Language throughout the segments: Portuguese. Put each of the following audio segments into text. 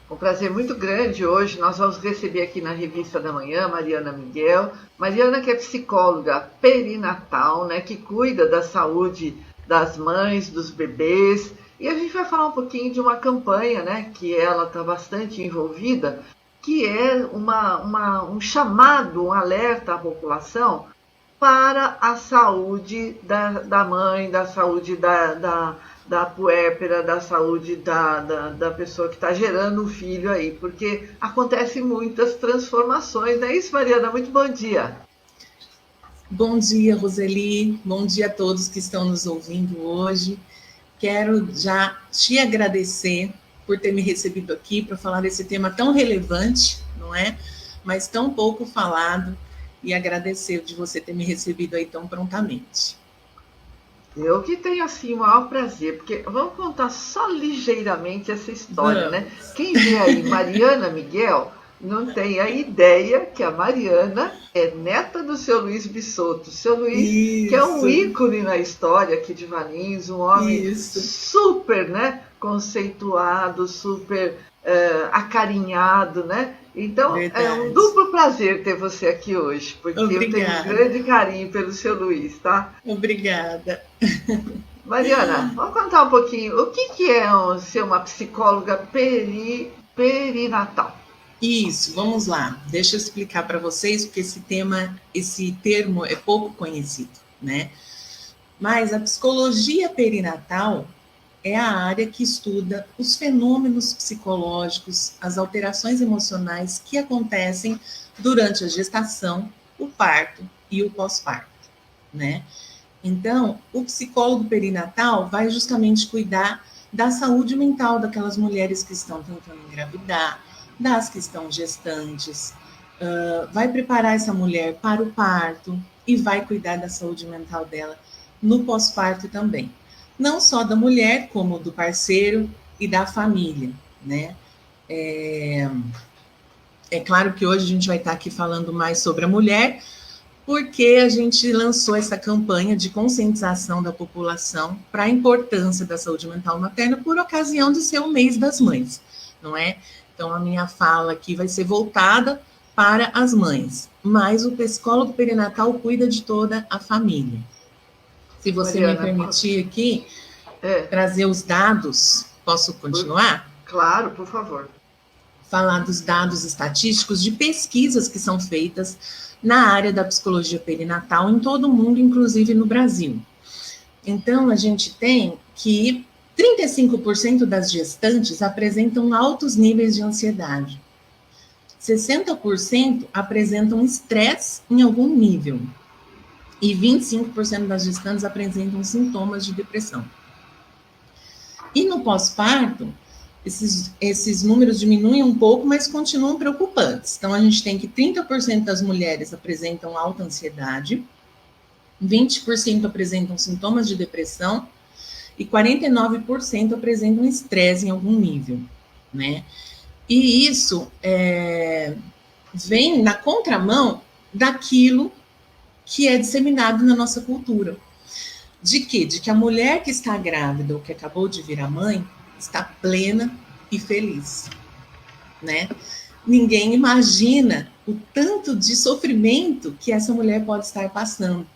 Um prazer muito grande hoje. Nós vamos receber aqui na Revista da Manhã Mariana Miguel. Mariana, que é psicóloga perinatal, né, que cuida da saúde das mães, dos bebês. E a gente vai falar um pouquinho de uma campanha, né, que ela está bastante envolvida, que é um chamado, um alerta à população para a saúde da mãe, da saúde da puérpera, da saúde da pessoa que está gerando o filho aí, porque acontecem muitas transformações, não é isso, Mariana? Muito bom dia. Bom dia, Roseli. Bom dia a todos que estão nos ouvindo hoje. Quero já te agradecer por ter me recebido aqui para falar desse tema tão relevante, não é? Mas tão pouco falado, e agradecer de você ter me recebido aí tão prontamente. Eu que tenho, assim, o maior prazer, porque vamos contar só ligeiramente essa história, né? Vamos. Quem vê aí Mariana Miguel não tem a ideia que a Mariana é neta do seu Luiz Bisotto. Seu Luiz, que é um Isso, ícone na história aqui de Valinhos, um homem isso. super, né, conceituado, super acarinhado, né? Então, é um Verdade. duplo prazer ter você aqui hoje, porque eu tenho um Obrigada. grande carinho pelo seu Luiz, tá? Obrigada. Mariana, vamos contar um pouquinho. O que é ser uma psicóloga perinatal? Isso, vamos lá. Deixa eu explicar para vocês, porque esse termo é pouco conhecido, né? Mas a psicologia perinatal é a área que estuda os fenômenos psicológicos, as alterações emocionais que acontecem durante a gestação, o parto e o pós-parto, né? Então, o psicólogo perinatal vai justamente cuidar da saúde mental daquelas mulheres que estão tentando engravidar, das que estão gestantes, vai preparar essa mulher para o parto e vai cuidar da saúde mental dela no pós-parto também. Não só da mulher, como do parceiro e da família, né? É claro que hoje a gente vai estar aqui falando mais sobre a mulher, porque a gente lançou essa campanha de conscientização da população para a importância da saúde mental materna por ocasião de ser o mês das mães, não é? Então, a minha fala aqui vai ser voltada para as mães, mas o psicólogo perinatal cuida de toda a família. Se você me Mariana, permitir aqui é, trazer os dados, posso por, continuar? claro, por favor. Falar dos dados estatísticos de pesquisas que são feitas na área da psicologia perinatal em todo o mundo, inclusive no Brasil. Então, a gente tem que 35% das gestantes apresentam altos níveis de ansiedade. 60% apresentam estresse em algum nível. E 25% das gestantes apresentam sintomas de depressão. E no pós-parto, esses números diminuem um pouco, mas continuam preocupantes. Então, a gente tem que 30% das mulheres apresentam alta ansiedade, 20% apresentam sintomas de depressão e 49% apresentam estresse em algum nível, né? E isso vem na contramão daquilo que é disseminado na nossa cultura. De quê? De que a mulher que está grávida ou que acabou de virar mãe está plena e feliz, né? Ninguém imagina o tanto de sofrimento que essa mulher pode estar passando.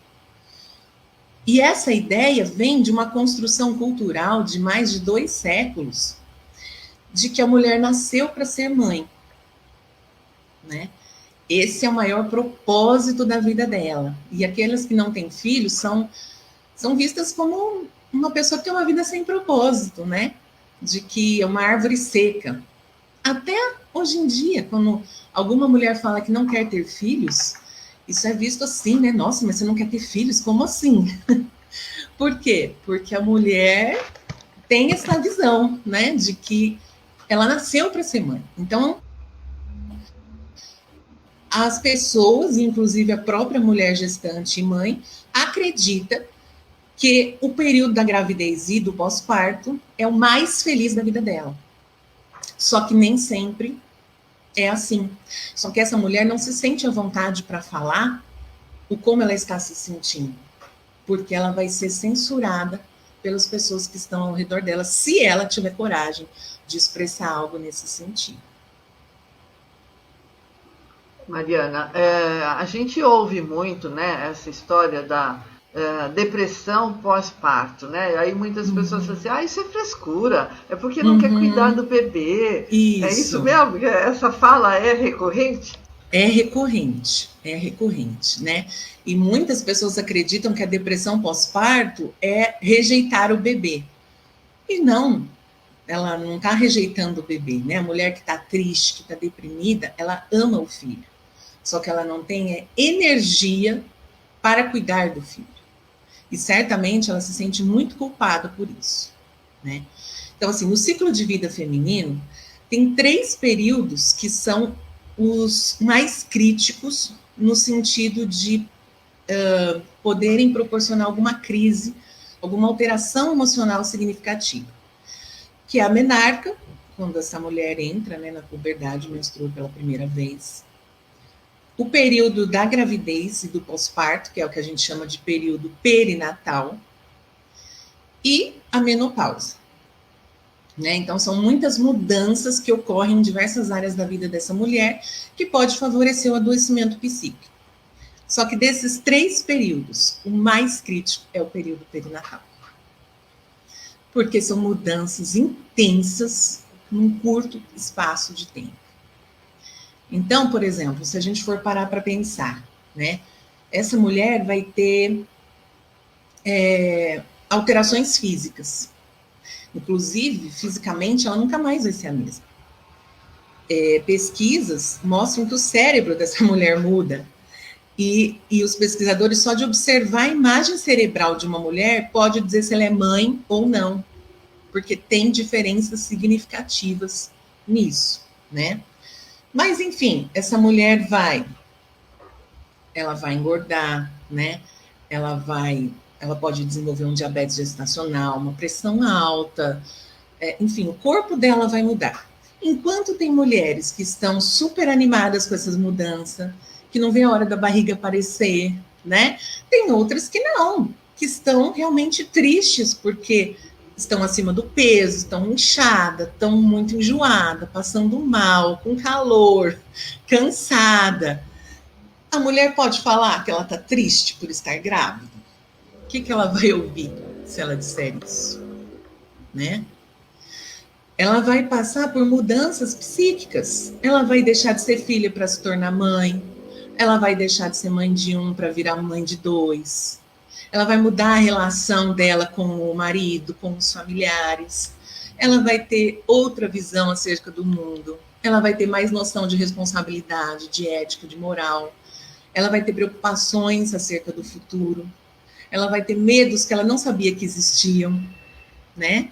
E essa ideia vem de uma construção cultural de mais de 2 séculos, de que a mulher nasceu para ser mãe, né? Esse é o maior propósito da vida dela. E aquelas que não têm filhos são vistas como uma pessoa que tem uma vida sem propósito, né? De que é uma árvore seca. Até hoje em dia, quando alguma mulher fala que não quer ter filhos, isso é visto assim, né? Nossa, mas você não quer ter filhos? Como assim? Por quê? Porque a mulher tem essa visão, né? De que ela nasceu para ser mãe. Então, as pessoas, inclusive a própria mulher gestante e mãe, acredita que o período da gravidez e do pós-parto é o mais feliz da vida dela. Só que nem sempre é assim. Só que essa mulher não se sente à vontade para falar o como ela está se sentindo, porque ela vai ser censurada pelas pessoas que estão ao redor dela, se ela tiver coragem de expressar algo nesse sentido. Mariana, a gente ouve muito, né, essa história da depressão pós-parto, né? Aí muitas pessoas falam assim, isso é frescura, é porque não quer cuidar do bebê. Isso. É isso mesmo? Essa fala é recorrente? É recorrente, né? E muitas pessoas acreditam que a depressão pós-parto é rejeitar o bebê. E não, ela não está rejeitando o bebê, né? A mulher que está triste, que está deprimida, ela ama o filho. Só que ela não tem energia para cuidar do filho. E certamente ela se sente muito culpada por isso, né? Então, assim, no ciclo de vida feminino, tem 3 períodos que são os mais críticos no sentido de poderem proporcionar alguma crise, alguma alteração emocional significativa, que é a menarca, quando essa mulher entra, né, na puberdade, menstrua pela primeira vez. O período da gravidez e do pós-parto, que é o que a gente chama de período perinatal, e a menopausa. Né? Então, são muitas mudanças que ocorrem em diversas áreas da vida dessa mulher, que pode favorecer o adoecimento psíquico. Só que desses 3 períodos, o mais crítico é o período perinatal. Porque são mudanças intensas num curto espaço de tempo. Então, por exemplo, se a gente for parar para pensar, né, essa mulher vai ter alterações físicas. Inclusive, fisicamente, ela nunca mais vai ser a mesma. Pesquisas mostram que o cérebro dessa mulher muda. E os pesquisadores, só de observar a imagem cerebral de uma mulher, pode dizer se ela é mãe ou não. Porque tem diferenças significativas nisso, né? Mas, enfim, essa mulher ela vai engordar, né? Ela pode desenvolver um diabetes gestacional, uma pressão alta, enfim, o corpo dela vai mudar. Enquanto tem mulheres que estão super animadas com essas mudanças, que não vê a hora da barriga aparecer, né? Tem outras que não, que estão realmente tristes porque estão acima do peso, estão inchadas, estão muito enjoadas, passando mal, com calor, cansada. A mulher pode falar que ela está triste por estar grávida? O que ela vai ouvir se ela disser isso? Né? Ela vai passar por mudanças psíquicas. Ela vai deixar de ser filha para se tornar mãe. Ela vai deixar de ser mãe de 1 para virar mãe de 2. Ela vai mudar a relação dela com o marido, com os familiares. Ela vai ter outra visão acerca do mundo. Ela vai ter mais noção de responsabilidade, de ética, de moral. Ela vai ter preocupações acerca do futuro. Ela vai ter medos que ela não sabia que existiam, né?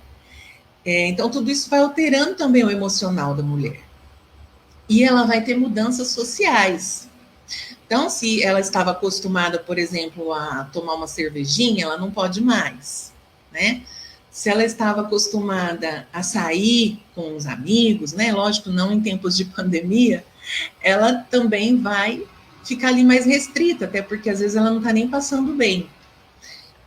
Então, tudo isso vai alterando também o emocional da mulher. E ela vai ter mudanças sociais. Então, se ela estava acostumada, por exemplo, a tomar uma cervejinha, ela não pode mais, né? Se ela estava acostumada a sair com os amigos, né? Lógico, não em tempos de pandemia, ela também vai ficar ali mais restrita, até porque às vezes ela não está nem passando bem.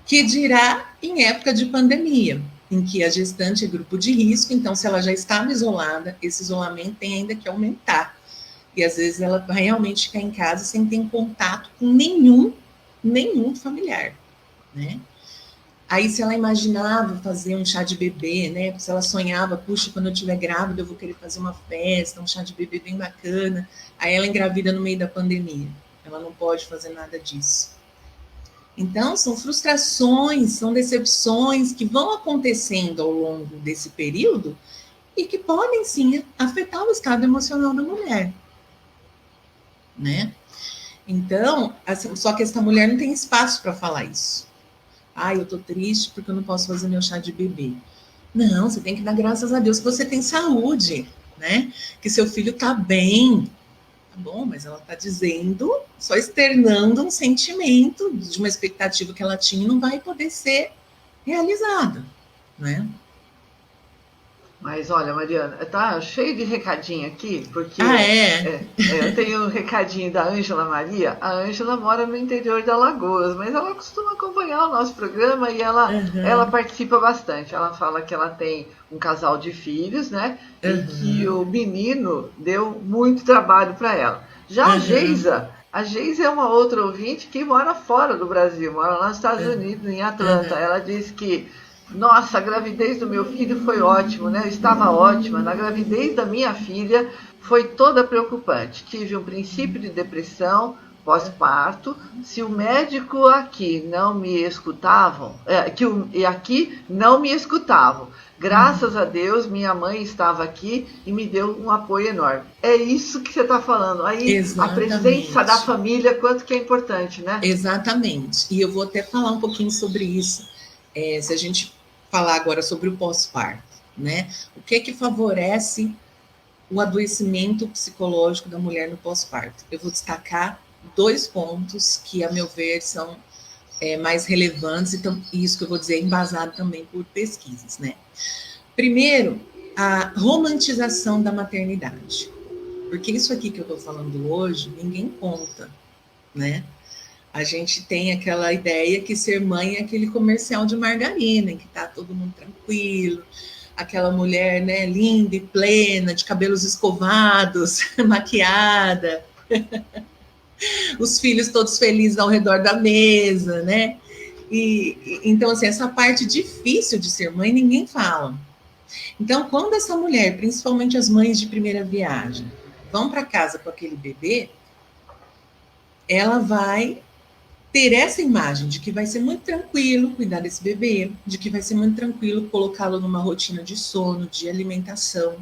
Que dirá em época de pandemia, em que a gestante é grupo de risco, então se ela já estava isolada, esse isolamento tem ainda que aumentar. E às vezes ela vai realmente ficar em casa sem ter contato com nenhum familiar, né? Aí se ela imaginava fazer um chá de bebê, né? Se ela sonhava, puxa, quando eu estiver grávida eu vou querer fazer uma festa, um chá de bebê bem bacana. Aí ela engravida no meio da pandemia. Ela não pode fazer nada disso. Então, são frustrações, são decepções que vão acontecendo ao longo desse período e que podem, sim, afetar o estado emocional da mulher, né? Então, assim, só que essa mulher não tem espaço para falar isso. Eu tô triste porque eu não posso fazer meu chá de bebê. Não, você tem que dar graças a Deus que você tem saúde, né? Que seu filho tá bem. Tá bom, mas ela está dizendo, só externando um sentimento de uma expectativa que ela tinha e não vai poder ser realizada, né? Mas olha, Mariana, tá cheio de recadinho aqui, porque Ah, é? eu tenho um recadinho da Ângela Maria. A Ângela mora no interior de Alagoas, mas ela costuma acompanhar o nosso programa e ela Aham, participa bastante. Ela fala que ela tem um casal de filhos, né? E que aham, o menino deu muito trabalho para ela. Já aham, A Geisa é uma outra ouvinte que mora fora do Brasil, mora lá nos Estados Unidos, em Atlanta. aham. Ela disse que nossa, a gravidez do meu filho foi ótima, né? Eu estava ótima. Na gravidez da minha filha foi toda preocupante. Tive um princípio de depressão pós-parto. Se o médico aqui não me escutavam, e aqui não me escutavam. Graças a Deus, minha mãe estava aqui e me deu um apoio enorme. É isso que você está falando. Aí, a presença da Exatamente. família, quanto que é importante, né? Exatamente. E eu vou até falar um pouquinho sobre isso. Se a gente falar agora sobre o pós-parto, né? O que é que favorece o adoecimento psicológico da mulher no pós-parto? Eu vou destacar dois pontos que, a meu ver, são mais relevantes, e isso que eu vou dizer é embasado também por pesquisas, né? Primeiro, a romantização da maternidade. Porque isso aqui que eu estou falando hoje, ninguém conta, né? A gente tem aquela ideia que ser mãe é aquele comercial de margarina, em que tá todo mundo tranquilo, aquela mulher, né, linda e plena, de cabelos escovados, maquiada, os filhos todos felizes ao redor da mesa, né? Então, assim, essa parte difícil de ser mãe, ninguém fala. Então, quando essa mulher, principalmente as mães de primeira viagem, vão para casa com aquele bebê, ela vai ter essa imagem de que vai ser muito tranquilo cuidar desse bebê, de que vai ser muito tranquilo colocá-lo numa rotina de sono, de alimentação,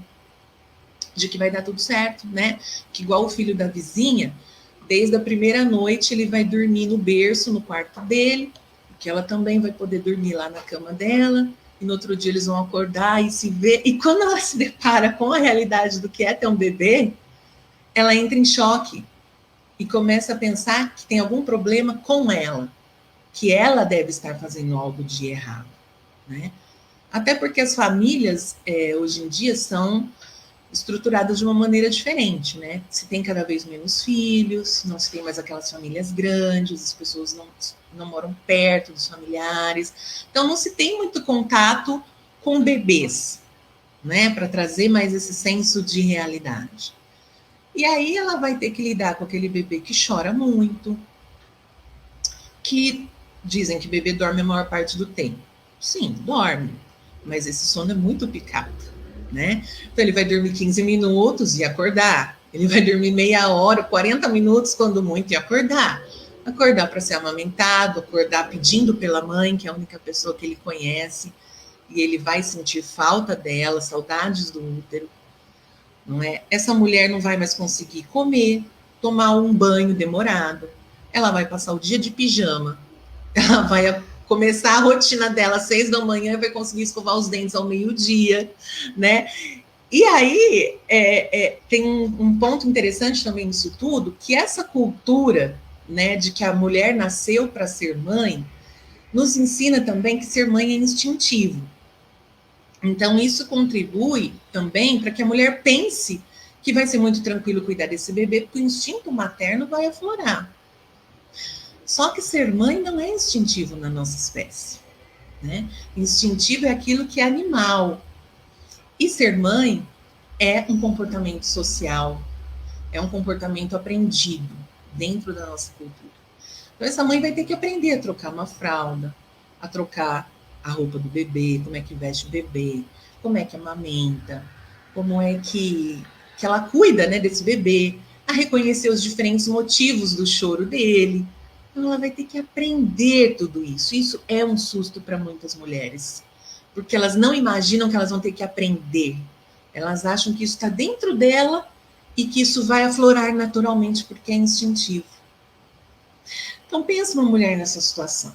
de que vai dar tudo certo, né? Que igual o filho da vizinha, desde a primeira noite ele vai dormir no berço, no quarto dele, que ela também vai poder dormir lá na cama dela, e no outro dia eles vão acordar e se ver. E quando ela se depara com a realidade do que é ter um bebê, ela entra em choque e começa a pensar que tem algum problema com ela, que ela deve estar fazendo algo de errado, né? Até porque as famílias hoje em dia são estruturadas de uma maneira diferente, né? Se tem cada vez menos filhos, não se tem mais aquelas famílias grandes, as pessoas não moram perto dos familiares, então não se tem muito contato com bebês, né? Para trazer mais esse senso de realidade. E aí ela vai ter que lidar com aquele bebê que chora muito, que dizem que bebê dorme a maior parte do tempo. Sim, dorme, mas esse sono é muito picado, né? Então ele vai dormir 15 minutos e acordar. Ele vai dormir meia hora, 40 minutos, quando muito, e acordar. Acordar para ser amamentado, acordar pedindo pela mãe, que é a única pessoa que ele conhece, e ele vai sentir falta dela, saudades do útero, não é? Essa mulher não vai mais conseguir comer, tomar um banho demorado, ela vai passar o dia de pijama, ela vai começar a rotina dela às 6 da manhã e vai conseguir escovar os dentes ao meio-dia, né? E aí tem um ponto interessante também nisso tudo, que essa cultura, né, de que a mulher nasceu para ser mãe, nos ensina também que ser mãe é instintivo. Então, isso contribui também para que a mulher pense que vai ser muito tranquilo cuidar desse bebê, porque o instinto materno vai aflorar. Só que ser mãe não é instintivo na nossa espécie, né? Instintivo é aquilo que é animal. E ser mãe é um comportamento social, é um comportamento aprendido dentro da nossa cultura. Então, essa mãe vai ter que aprender a trocar uma fralda, a trocar a roupa do bebê, como é que veste o bebê, como é que amamenta, como é que ela cuida, né, desse bebê, a reconhecer os diferentes motivos do choro dele. Então, ela vai ter que aprender tudo isso. Isso é um susto para muitas mulheres, porque elas não imaginam que elas vão ter que aprender. Elas acham que isso está dentro dela e que isso vai aflorar naturalmente porque é instintivo. Então, pensa uma mulher nessa situação.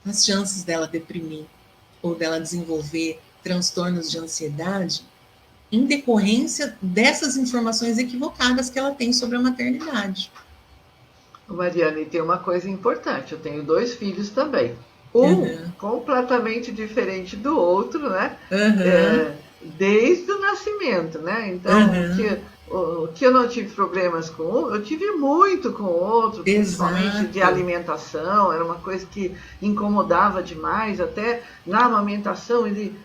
As chances dela deprimir ou dela desenvolver transtornos de ansiedade em decorrência dessas informações equivocadas que ela tem sobre a maternidade. Mariana, e tem uma coisa importante, eu tenho 2 filhos também. Um Uhum, completamente diferente do outro, né? uhum, desde o nascimento, né? Então, o que eu não tive problemas com um, eu tive muito com o outro, principalmente de alimentação, era uma coisa que incomodava demais, até na amamentação ele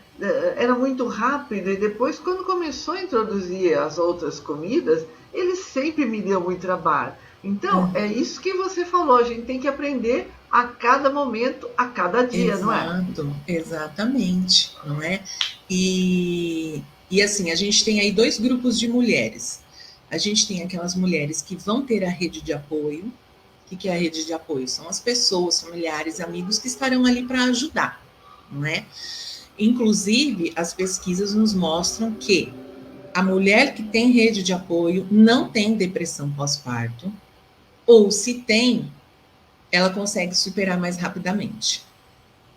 era muito rápido, e depois, quando começou a introduzir as outras comidas, ele sempre me deu muito trabalho. Então, é isso que você falou, a gente tem que aprender a cada momento, a cada dia, não é? Exatamente, não é? E assim, a gente tem aí 2 grupos de mulheres. A gente tem aquelas mulheres que vão ter a rede de apoio. O que é a rede de apoio? São as pessoas, familiares, amigos que estarão ali para ajudar, não é? Inclusive, as pesquisas nos mostram que a mulher que tem rede de apoio não tem depressão pós-parto, ou se tem, ela consegue superar mais rapidamente,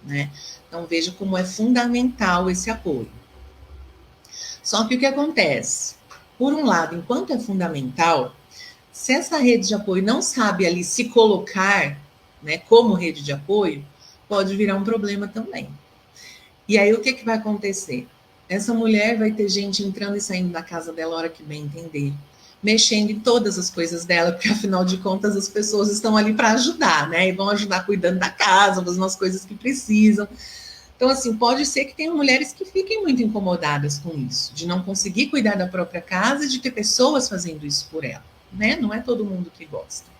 né? Então, veja como é fundamental esse apoio. Só que o que acontece? Por um lado, enquanto é fundamental, se essa rede de apoio não sabe ali se colocar, né, como rede de apoio, pode virar um problema também. E aí, o que vai acontecer? Essa mulher vai ter gente entrando e saindo da casa dela a hora que bem entender, mexendo em todas as coisas dela, porque afinal de contas as pessoas estão ali para ajudar, né? E vão ajudar cuidando da casa, fazendo as coisas que precisam. Então, assim, pode ser que tenham mulheres que fiquem muito incomodadas com isso, de não conseguir cuidar da própria casa e de ter pessoas fazendo isso por ela, né? Não é todo mundo que gosta.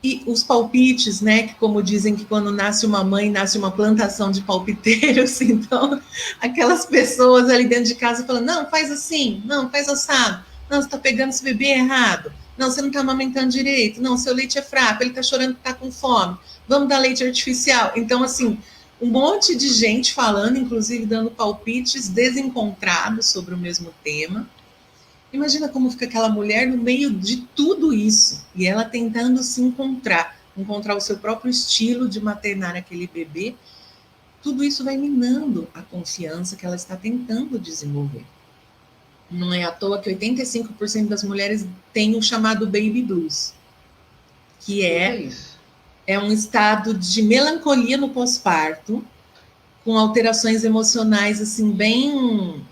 E os palpites, né, que como dizem que quando nasce uma mãe, nasce uma plantação de palpiteiros, então aquelas pessoas ali dentro de casa falam, não, faz assim, não, faz assado, não, você está pegando esse bebê errado, não, você não está amamentando direito, não, seu leite é fraco, ele está chorando que está com fome, vamos dar leite artificial. Então, assim, um monte de gente falando, inclusive dando palpites desencontrados sobre o mesmo tema. Imagina como fica aquela mulher no meio de tudo isso, e ela tentando se encontrar o seu próprio estilo de maternar aquele bebê. Tudo isso vai minando a confiança que ela está tentando desenvolver. Não é à toa que 85% das mulheres têm o chamado baby blues, que é um estado de melancolia no pós-parto, com alterações emocionais assim bem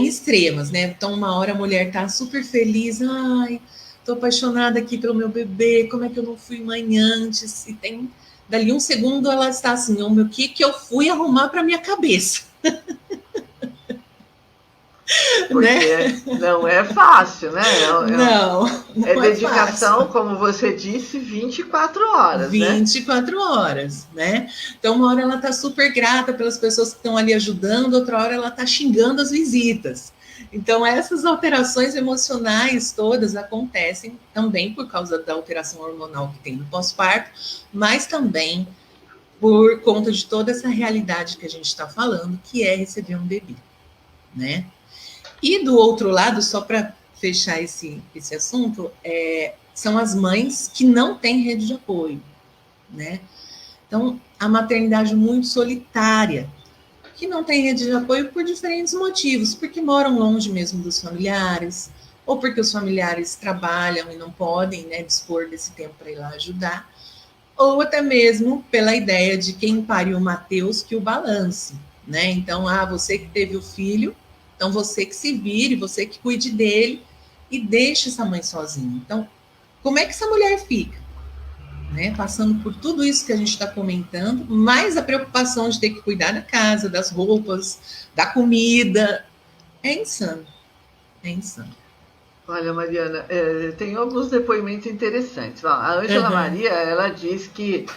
extremas, né? Então, uma hora a mulher tá super feliz, ai, tô apaixonada aqui pelo meu bebê, como é que eu não fui mãe antes? E tem, dali um segundo ela está assim, o que eu fui arrumar para minha cabeça? Porque né? Não é fácil, né? Não é dedicação, fácil. Como você disse, 24 horas, 24 horas, né? Então, uma hora ela tá super grata pelas pessoas que estão ali ajudando, outra hora ela tá xingando as visitas. Então, essas alterações emocionais todas acontecem também por causa da alteração hormonal que tem no pós-parto, mas também por conta de toda essa realidade que a gente está falando, que é receber um bebê, né? E do outro lado, só para fechar esse assunto, são as mães que não têm rede de apoio, né? Então, a maternidade muito solitária, que não tem rede de apoio por diferentes motivos, porque moram longe mesmo dos familiares, ou porque os familiares trabalham e não podem, né, dispor desse tempo para ir lá ajudar, ou até mesmo pela ideia de quem pariu o Mateus que o balance, né? Então, você que teve o filho, então você que se vire, você que cuide dele e deixe essa mãe sozinha. Então, como é que essa mulher fica? Né? Passando por tudo isso que a gente está comentando, mais a preocupação de ter que cuidar da casa, das roupas, da comida. É insano. É insano. Olha, Mariana, tem alguns depoimentos interessantes. A Ângela Maria, ela diz que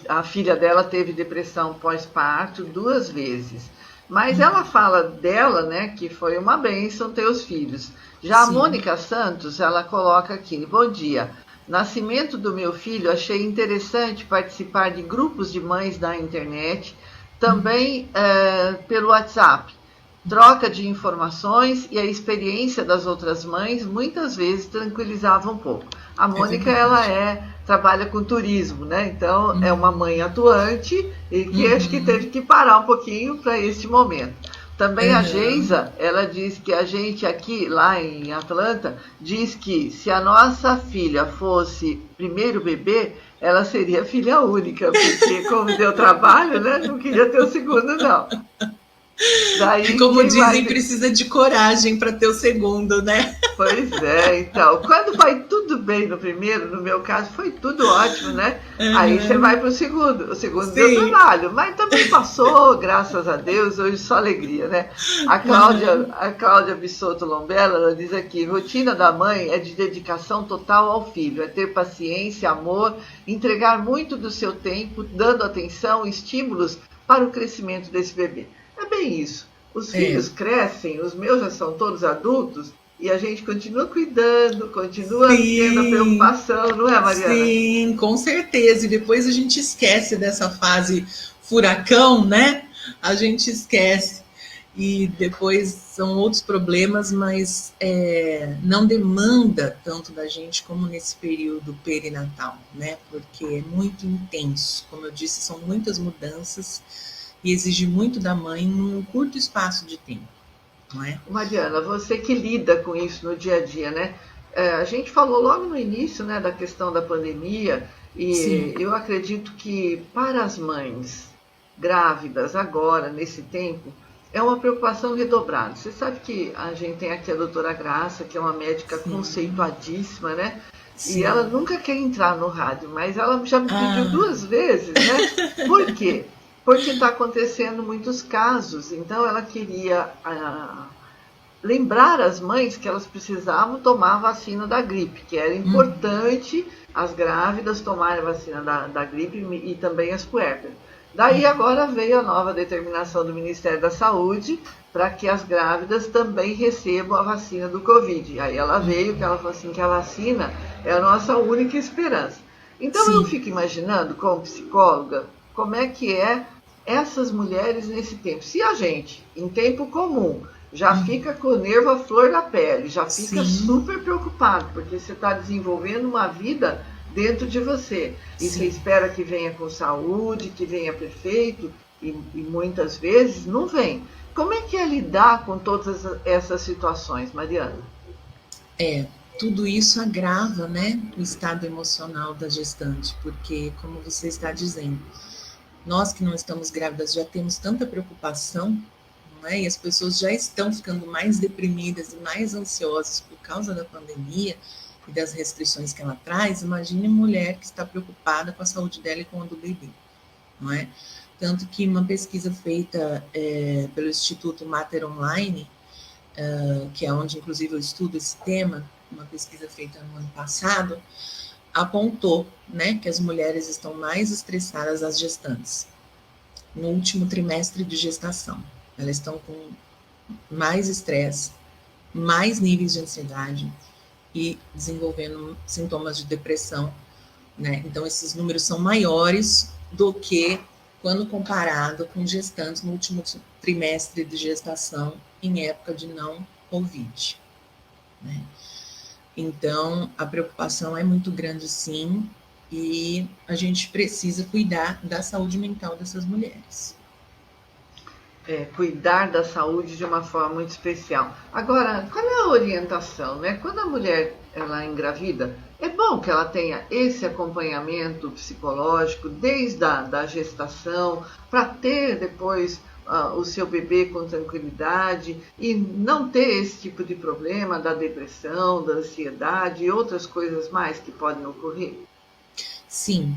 a filha dela teve depressão pós-parto 2 vezes. Mas ela fala dela, né, que foi uma bênção ter os filhos. Já Sim. A Mônica Santos, ela coloca aqui, bom dia. Nascimento do meu filho, achei interessante participar de grupos de mães na internet, também pelo WhatsApp. Troca de informações e a experiência das outras mães muitas vezes tranquilizava um pouco. A Mônica, ela trabalha com turismo, né? Então, é uma mãe atuante e que acho que teve que parar um pouquinho para este momento. Também a Geisa, ela diz que a gente aqui, lá em Atlanta, diz que se a nossa filha fosse primeiro bebê, ela seria filha única, porque como deu trabalho, né? Não queria ter o segundo, não. Daí, Como quem vai... dizem, precisa de coragem para ter o segundo, né? Pois é, então, quando vai tudo bem no primeiro, no meu caso, foi tudo ótimo, né? Aí você vai para o segundo deu Sim. trabalho, mas também passou, graças a Deus, hoje só alegria, né? A Cláudia Bissotto Lombella, ela diz aqui, rotina da mãe é de dedicação total ao filho, é ter paciência, amor, entregar muito do seu tempo, dando atenção, estímulos para o crescimento desse bebê. É bem isso. Os filhos crescem, os meus já são todos adultos, e a gente continua cuidando, continua tendo a preocupação, não é, Mariana? Sim, com certeza. E depois a gente esquece dessa fase furacão, né? A gente esquece. E depois são outros problemas, mas não demanda tanto da gente como nesse período perinatal, né? Porque é muito intenso. Como eu disse, são muitas mudanças e exige muito da mãe num curto espaço de tempo. Não é? Mariana, você que lida com isso no dia a dia, né? A gente falou logo no início, né, da questão da pandemia, e Sim. eu acredito que para as mães grávidas agora, nesse tempo, é uma preocupação redobrada. Você sabe que a gente tem aqui a doutora Graça, que é uma médica conceituadíssima, né? Sim. E ela nunca quer entrar no rádio, mas ela já me pediu 2 vezes, né? Por quê? Porque está acontecendo muitos casos, então ela queria lembrar as mães que elas precisavam tomar a vacina da gripe, que era importante as grávidas tomarem a vacina da gripe e também as puérperas. Daí agora veio a nova determinação do Ministério da Saúde para que as grávidas também recebam a vacina do Covid. Aí ela veio, que ela falou assim, que a vacina é a nossa única esperança. Então eu fico imaginando, como psicóloga, como é que é essas mulheres nesse tempo. Se a gente, em tempo comum, já fica com o nervo à flor da pele, já fica super preocupado, porque você está desenvolvendo uma vida dentro de você. E você espera que venha com saúde, que venha perfeito, e muitas vezes não vem. Como é que é lidar com todas essas situações, Mariana? Tudo isso agrava, né, o estado emocional da gestante, porque, como você está dizendo, nós que não estamos grávidas já temos tanta preocupação, não é? E as pessoas já estão ficando mais deprimidas e mais ansiosas por causa da pandemia e das restrições que ela traz. Imagine uma mulher que está preocupada com a saúde dela e com a do bebê, não é? Tanto que uma pesquisa feita pelo Instituto Mater Online, que é onde inclusive eu estudo esse tema, uma pesquisa feita no ano passado, apontou, né, que as mulheres estão mais estressadas, as gestantes, no último trimestre de gestação. Elas estão com mais estresse, mais níveis de ansiedade e desenvolvendo sintomas de depressão, né? Então, esses números são maiores do que quando comparado com gestantes no último trimestre de gestação em época de não Covid, né? Então, a preocupação é muito grande, sim, e a gente precisa cuidar da saúde mental dessas mulheres. Cuidar da saúde de uma forma muito especial. Agora, qual é a orientação, né? Quando a mulher ela engravida, é bom que ela tenha esse acompanhamento psicológico desde a gestação, para ter depois o seu bebê com tranquilidade e não ter esse tipo de problema da depressão, da ansiedade e outras coisas mais que podem ocorrer? Sim,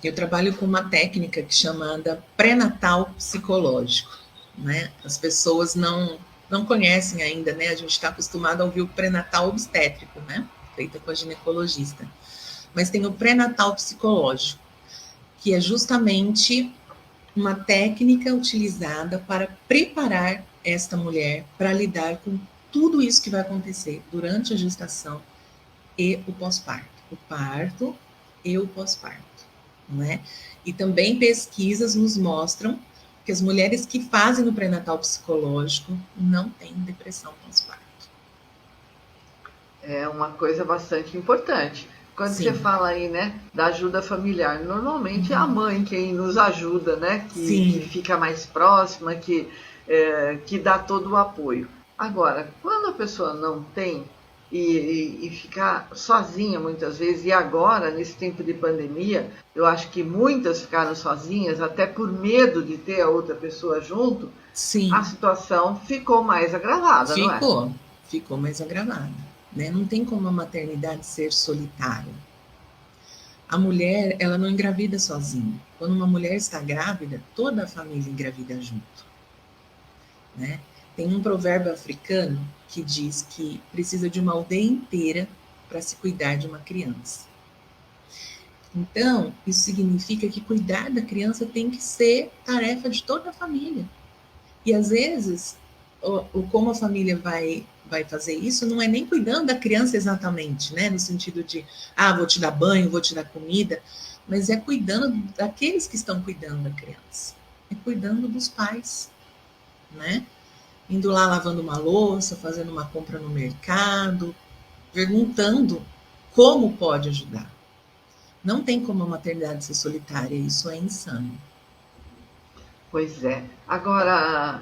eu trabalho com uma técnica que é chamada pré-natal psicológico, né? As pessoas não conhecem ainda, né? A gente está acostumado a ouvir o pré-natal obstétrico, né? Feita com a ginecologista. Mas tem o pré-natal psicológico, que é justamente uma técnica utilizada para preparar esta mulher para lidar com tudo isso que vai acontecer durante a gestação e o pós-parto. O parto e o pós-parto, não é? E também pesquisas nos mostram que as mulheres que fazem o pré-natal psicológico não têm depressão pós-parto. É uma coisa bastante importante. Quando você fala aí, né, da ajuda familiar, normalmente é a mãe quem nos ajuda, né, que fica mais próxima, que dá todo o apoio. Agora, quando a pessoa não tem e ficar sozinha muitas vezes. E agora, nesse tempo de pandemia, eu acho que muitas ficaram sozinhas, até por medo de ter a outra pessoa junto, a Sim, situação ficou mais agravada, não é? ficou mais agravada, né? Não tem como a maternidade ser solitária. A mulher, ela não engravida sozinha. Quando uma mulher está grávida, toda a família engravida junto, né? Tem um provérbio africano que diz que precisa de uma aldeia inteira para se cuidar de uma criança. Então, isso significa que cuidar da criança tem que ser tarefa de toda a família. E às vezes, como a família vai fazer isso, não é nem cuidando da criança exatamente, né? No sentido de, vou te dar banho, vou te dar comida, mas é cuidando daqueles que estão cuidando da criança. É cuidando dos pais, né? Indo lá lavando uma louça, fazendo uma compra no mercado, perguntando como pode ajudar. Não tem como a maternidade ser solitária, isso é insano. Pois é. Agora,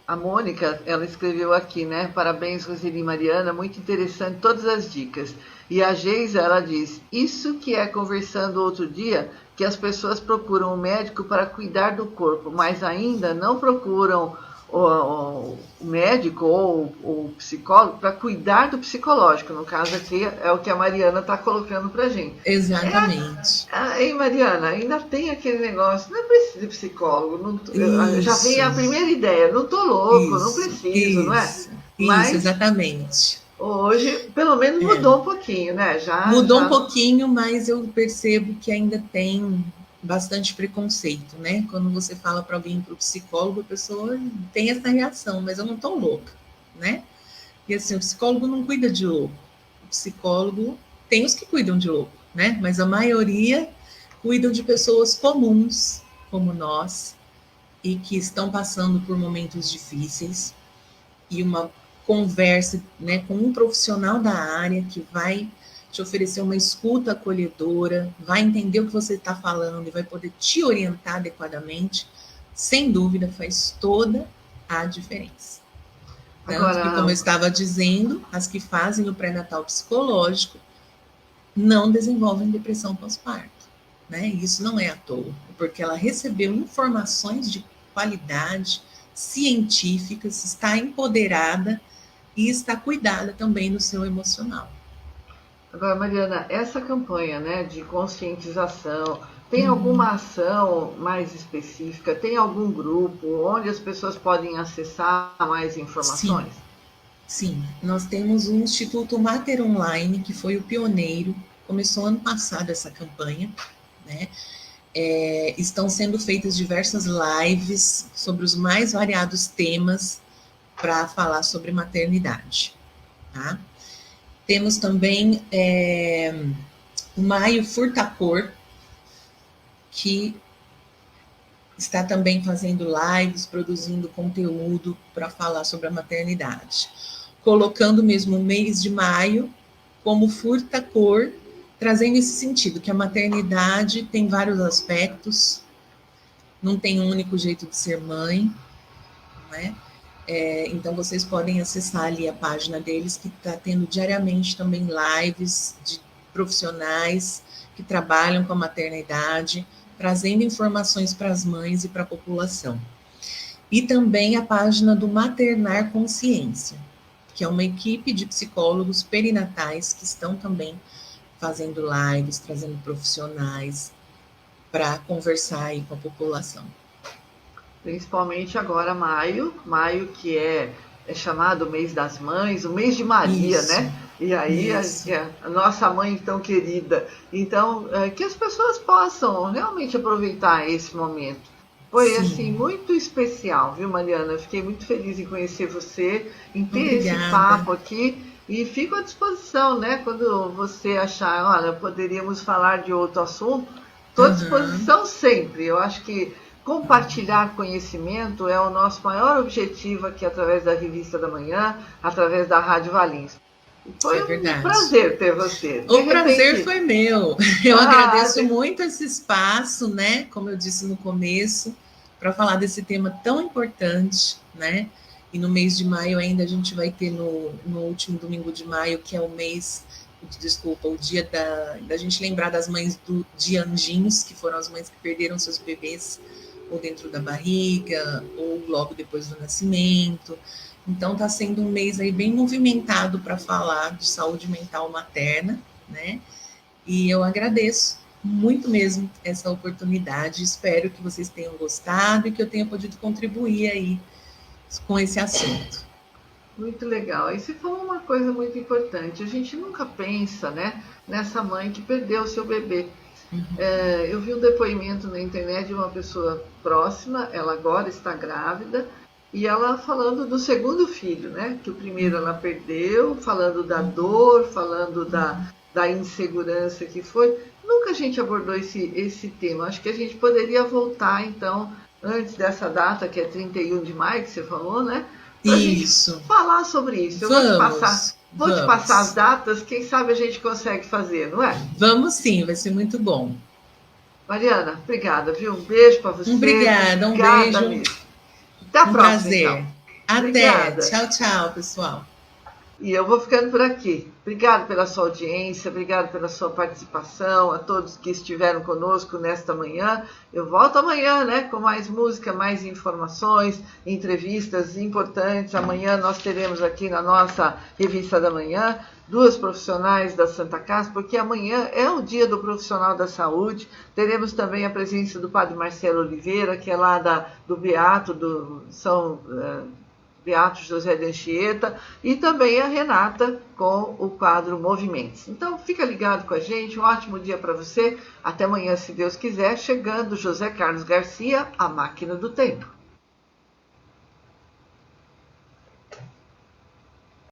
a Mônica, ela escreveu aqui, né? Parabéns, Roseli e Mariana, muito interessante todas as dicas. E a Geisa, ela diz, isso que é conversando outro dia, que as pessoas procuram um médico para cuidar do corpo, mas ainda não procuram o médico ou o psicólogo para cuidar do psicológico. No caso aqui é o que a Mariana está colocando para gente. Exatamente. Hein, Mariana, ainda tem aquele negócio, não precisa de psicólogo, já vem a Isso, primeira ideia, não tô louco, não preciso, não é? isso, Mas exatamente. hoje, pelo menos mudou um pouquinho, né? Mudou um pouquinho, mas eu percebo que ainda tem bastante preconceito, né? Quando você fala para alguém para o psicólogo, a pessoa tem essa reação, mas eu não tô louca, né? E assim, o psicólogo não cuida de louco. O psicólogo tem os que cuidam de louco, né? Mas a maioria cuidam de pessoas comuns, como nós, e que estão passando por momentos difíceis, e uma conversa, né, com um profissional da área que vai te oferecer uma escuta acolhedora, vai entender o que você está falando e vai poder te orientar adequadamente, sem dúvida faz toda a diferença. Tanto que, como eu estava dizendo, as que fazem o pré-natal psicológico não desenvolvem depressão pós-parto, né? E isso não é à toa, porque ela recebeu informações de qualidade, científicas, está empoderada e está cuidada também do seu emocional. Agora, Mariana, essa campanha, né, de conscientização, tem alguma ação mais específica? Tem algum grupo onde as pessoas podem acessar mais informações? Sim. Nós temos o Instituto Mater Online, que foi o pioneiro, começou ano passado essa campanha, né? Estão sendo feitas diversas lives sobre os mais variados temas para falar sobre maternidade, tá? Temos também o Maio Furtacor, que está também fazendo lives, produzindo conteúdo para falar sobre a maternidade. Colocando mesmo o mês de maio como Furtacor, trazendo esse sentido, que a maternidade tem vários aspectos, não tem um único jeito de ser mãe, né? Então, vocês podem acessar ali a página deles, que está tendo diariamente também lives de profissionais que trabalham com a maternidade, trazendo informações para as mães e para a população. E também a página do Maternar Consciência, que é uma equipe de psicólogos perinatais que estão também fazendo lives, trazendo profissionais para conversar aí com a população. Principalmente agora maio que é chamado mês das mães, o mês de Maria, Isso, né? E aí a nossa mãe tão querida. Então, que as pessoas possam realmente aproveitar esse momento. Foi, assim, muito especial, viu, Mariana? Eu fiquei muito feliz em conhecer você, em ter esse papo aqui. E fico à disposição, né? Quando você achar, olha, poderíamos falar de outro assunto, estou à disposição sempre. Eu acho que compartilhar conhecimento é o nosso maior objetivo aqui através da Revista da Manhã, através da Rádio Valinhos. Foi um prazer ter você. O prazer foi meu. Eu agradeço muito esse espaço, né? Como eu disse no começo, para falar desse tema tão importante, né? E no mês de maio ainda a gente vai ter no último domingo de maio, que é o mês, desculpa, o dia da gente lembrar das mães de anjinhos, que foram as mães que perderam seus bebês ou dentro da barriga, ou logo depois do nascimento. Então está sendo um mês aí bem movimentado para falar de saúde mental materna, né? E eu agradeço muito mesmo essa oportunidade. Espero que vocês tenham gostado e que eu tenha podido contribuir aí com esse assunto. Muito legal. E você falou uma coisa muito importante. A gente nunca pensa, né, nessa mãe que perdeu o seu bebê. Eu vi um depoimento na internet de uma pessoa próxima, ela agora está grávida, e ela falando do segundo filho, né? Que o primeiro ela perdeu, falando da dor, falando da insegurança que foi. Nunca a gente abordou esse tema. Acho que a gente poderia voltar, então, antes dessa data, que é 31 de maio, que você falou, né? Pra Isso. gente falar sobre isso. Eu vou te passar as datas, quem sabe a gente consegue fazer, não é? Vamos sim, vai ser muito bom. Mariana, obrigada, viu? Um beijo para você. Obrigada, um beijo. Mesmo. Até a próxima, prazer. Então. Até. Obrigada. Tchau, tchau, pessoal. E eu vou ficando por aqui. Obrigado pela sua audiência, obrigado pela sua participação, a todos que estiveram conosco nesta manhã. Eu volto amanhã, né, com mais música, mais informações, entrevistas importantes. Amanhã nós teremos aqui na nossa Revista da Manhã 2 profissionais da Santa Casa, porque amanhã é o dia do profissional da saúde. Teremos também a presença do Padre Marcelo Oliveira, que é lá do Beato, do São Beato José de Anchieta, e também a Renata com o quadro Movimentos. Então, fica ligado com a gente, um ótimo dia para você. Até amanhã, se Deus quiser, chegando José Carlos Garcia, a Máquina do Tempo.